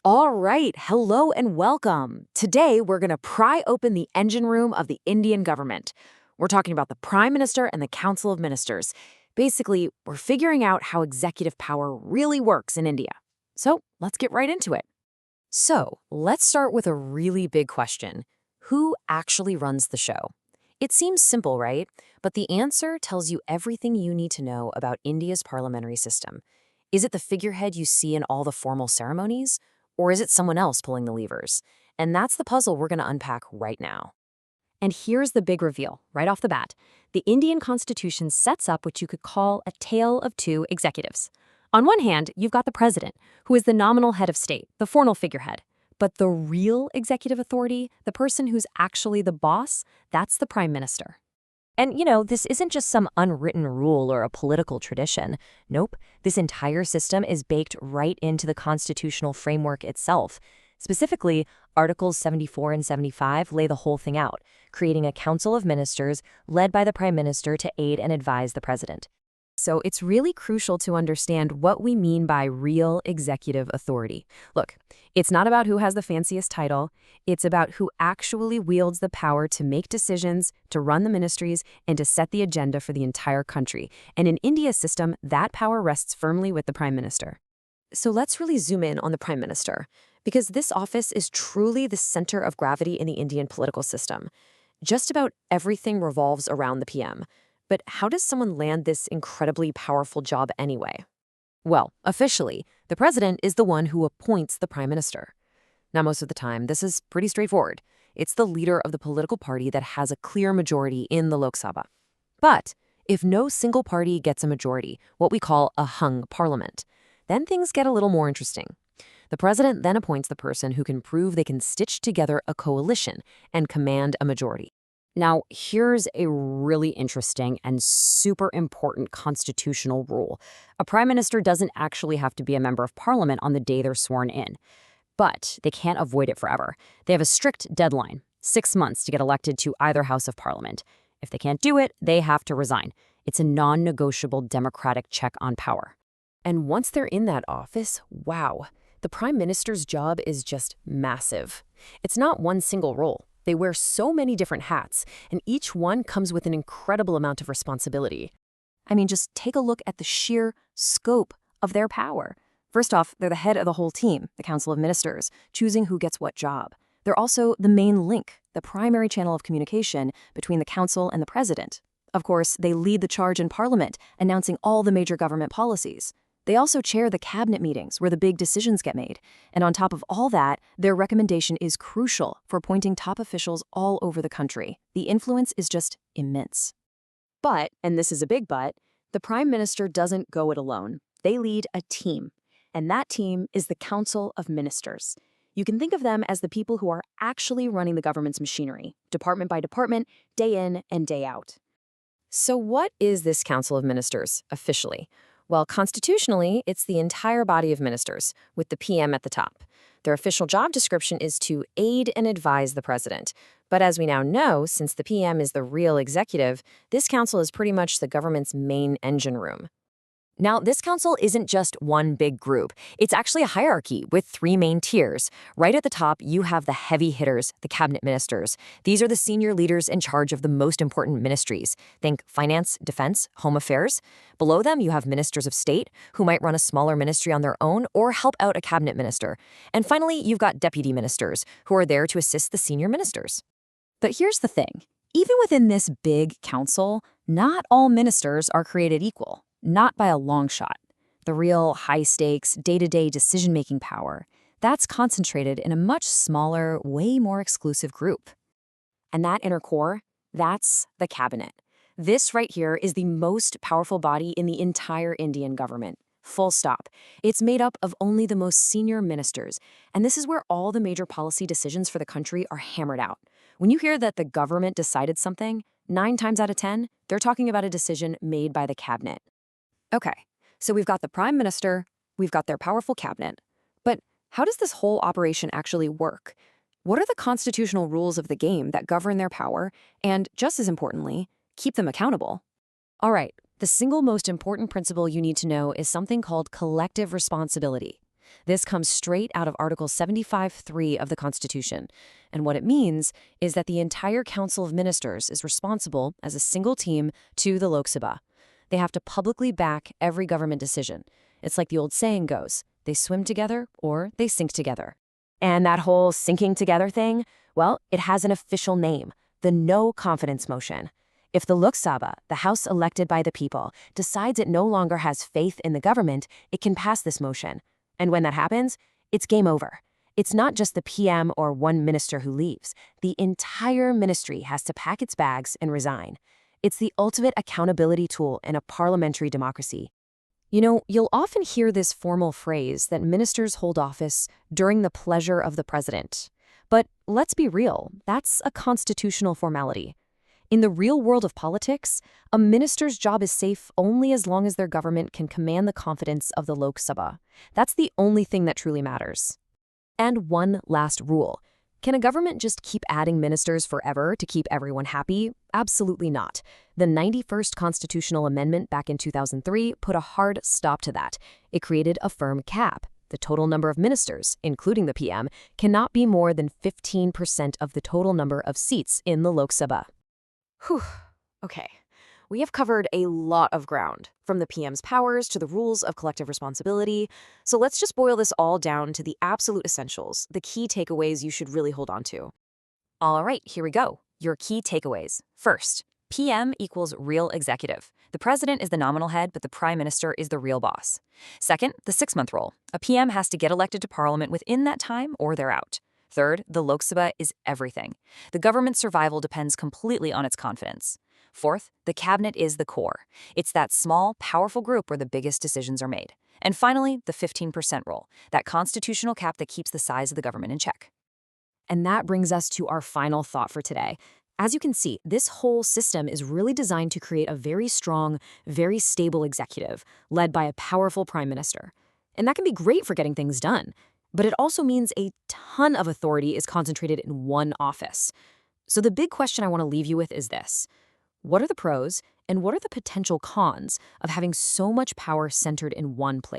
All right, hello and welcome. Today, we're going to pry open the engine room of the Indian government. We're talking about the Prime Minister and the Council of Ministers. Basically, we're figuring out how executive power really works in India. So let's get right into it. So let's start with a really big question. Who actually runs the show? It seems simple, right? But the answer tells you everything you need to know about India's parliamentary system. Is it the figurehead you see in all the formal ceremonies? Or is it someone else pulling the levers? And that's the puzzle we're going to unpack right now. And here's the big reveal, right off the bat. The Indian Constitution sets up what you could call a tale of two executives. On one hand, you've got the president, who is the nominal head of state, the formal figurehead. But the real executive authority, the person who's actually the boss, that's the prime minister. And, this isn't just some unwritten rule or a political tradition. Nope, this entire system is baked right into the constitutional framework itself. Specifically, Articles 74 and 75 lay the whole thing out, creating a council of ministers led by the prime minister to aid and advise the president. So it's really crucial to understand what we mean by real executive authority. Look, it's not about who has the fanciest title. It's about who actually wields the power to make decisions, to run the ministries, and to set the agenda for the entire country. And in India's system, that power rests firmly with the prime minister. So let's really zoom in on the prime minister, because this office is truly the center of gravity in the Indian political system. Just about everything revolves around the PM. But how does someone land this incredibly powerful job anyway? Well, officially, the president is the one who appoints the prime minister. Now, most of the time, this is pretty straightforward. It's the leader of the political party that has a clear majority in the Lok Sabha. But if no single party gets a majority, what we call a hung parliament, then things get a little more interesting. The president then appoints the person who can prove they can stitch together a coalition and command a majority. Now, here's a really interesting and super important constitutional rule. A prime minister doesn't actually have to be a member of parliament on the day they're sworn in. But they can't avoid it forever. They have a strict deadline, 6 months to get elected to either house of parliament. If they can't do it, they have to resign. It's a non-negotiable democratic check on power. And once they're in that office, wow, the prime minister's job is just massive. It's not one single role. They wear so many different hats, and each one comes with an incredible amount of responsibility. I mean, just take a look at the sheer scope of their power. First off, they're the head of the whole team, the Council of Ministers, choosing who gets what job. They're also the main link, the primary channel of communication between the council and the president. Of course, they lead the charge in Parliament, announcing all the major government policies. They also chair the cabinet meetings where the big decisions get made. And on top of all that, their recommendation is crucial for appointing top officials all over the country. The influence is just immense. But, and this is a big but, the prime minister doesn't go it alone. They lead a team. And that team is the Council of Ministers. You can think of them as the people who are actually running the government's machinery, department by department, day in and day out. So what is this Council of Ministers officially? Well, constitutionally, it's the entire body of ministers, with the PM at the top. Their official job description is to aid and advise the president. But as we now know, since the PM is the real executive, this council is pretty much the government's main engine room. Now, this council isn't just one big group. It's actually a hierarchy with 3 main tiers. Right at the top, you have the heavy hitters, the cabinet ministers. These are the senior leaders in charge of the most important ministries. Think finance, defense, home affairs. Below them, you have ministers of state, who might run a smaller ministry on their own or help out a cabinet minister. And finally, you've got deputy ministers, who are there to assist the senior ministers. But here's the thing. Even within this big council, not all ministers are created equal. Not by a long shot. The real high-stakes, day-to-day decision-making power, that's concentrated in a much smaller, way more exclusive group. And that inner core, that's the cabinet. This right here is the most powerful body in the entire Indian government. Full stop. It's made up of only the most senior ministers, and this is where all the major policy decisions for the country are hammered out. When you hear that the government decided something, 9 times out of 10, they're talking about a decision made by the cabinet. Okay, so we've got the prime minister, we've got their powerful cabinet. But how does this whole operation actually work? What are the constitutional rules of the game that govern their power and, just as importantly, keep them accountable? All right, the single most important principle you need to know is something called collective responsibility. This comes straight out of Article 75(3) of the Constitution. And what it means is that the entire Council of Ministers is responsible as a single team to the Lok Sabha. They have to publicly back every government decision. It's like the old saying goes, they swim together or they sink together. And that whole sinking together thing, well, it has an official name, the no confidence motion. If the Lok Sabha, the House elected by the people, decides it no longer has faith in the government, it can pass this motion. And when that happens, it's game over. It's not just the PM or one minister who leaves. The entire ministry has to pack its bags and resign. It's the ultimate accountability tool in a parliamentary democracy. You know, you'll often hear this formal phrase that ministers hold office during the pleasure of the president. But let's be real, that's a constitutional formality. In the real world of politics, a minister's job is safe only as long as their government can command the confidence of the Lok Sabha. That's the only thing that truly matters. And one last rule. Can a government just keep adding ministers forever to keep everyone happy? Absolutely not. The 91st Constitutional Amendment back in 2003 put a hard stop to that. It created a firm cap. The total number of ministers, including the PM, cannot be more than 15% of the total number of seats in the Lok Sabha. Whew. Okay. We have covered a lot of ground, from the PM's powers to the rules of collective responsibility. So let's just boil this all down to the absolute essentials, the key takeaways you should really hold on to. All right, here we go. Your key takeaways. First, PM equals real executive. The president is the nominal head, but the prime minister is the real boss. Second, the 6-month rule. A PM has to get elected to parliament within that time or they're out. Third, the Lok Sabha is everything. The government's survival depends completely on its confidence. Fourth, the cabinet is the core. It's that small, powerful group where the biggest decisions are made. And finally, the 15% rule, that constitutional cap that keeps the size of the government in check. And that brings us to our final thought for today. As you can see, this whole system is really designed to create a very strong, very stable executive, led by a powerful prime minister. And that can be great for getting things done. But it also means a ton of authority is concentrated in one office. So the big question I want to leave you with is this. What are the pros and what are the potential cons of having so much power centered in one place?